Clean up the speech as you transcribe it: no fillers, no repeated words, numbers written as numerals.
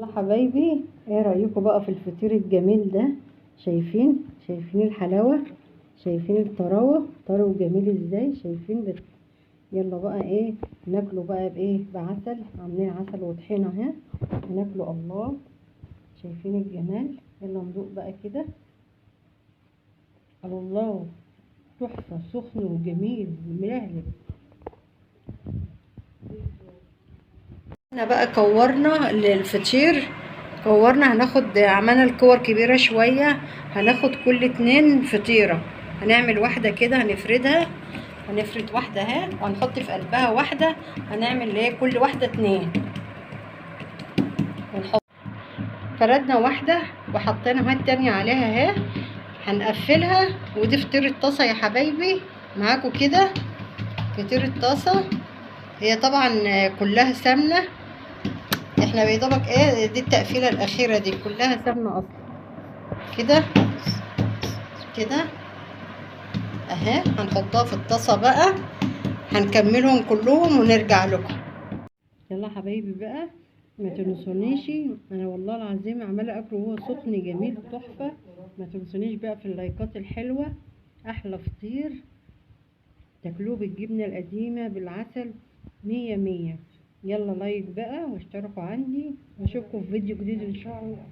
يلا حبايبي، ايه رايكم بقى في الفطير الجميل ده؟ شايفين الحلاوه، شايفين الطراوه، طرو جميل ازاي، شايفين يلا بقى ايه ناكله بقى بايه؟ بعسل، عاملين عسل وطحينه اهي ناكله. الله، شايفين الجمال. يلا ندوق بقى كده. الله، تحفه، سخن وجميل وملهلب. احنا بقى كورنا الفطير، هناخد، عملنا الكور كبيرة شوية، هناخد كل 2 فطيرة، هنعمل واحدة كده هنفردها، هنفرد واحدة اهي وهنحط في قلبها واحدة، هنعمل ايه كل واحدة 2 ونحط. فردنا واحدة وحطينا اهي التانية عليها اهي، هنقفلها. ودي فطير الطاسة يا حبايبي معاكم كده، فطير الطاسة. هي طبعا كلها سمنة، احنا بيضبك ايه، دي التقفيله الاخيره دي كلها سمنه اصلا. كده كده اهي هنحطها في الطاسه بقى، هنكملهم كلهم ونرجع لكم. يلا حبايبي بقى، ما تنسونيش، انا والله العظيم عماله اكله وهو سخن جميل تحفه. ما تنسونيش بقى في اللايكات الحلوه. احلى فطير تاكلوه بالجبنه القديمه بالعسل، 100 100. يلا لايك بقى واشتركوا عندي، واشوفكم في فيديو جديد ان شاء الله.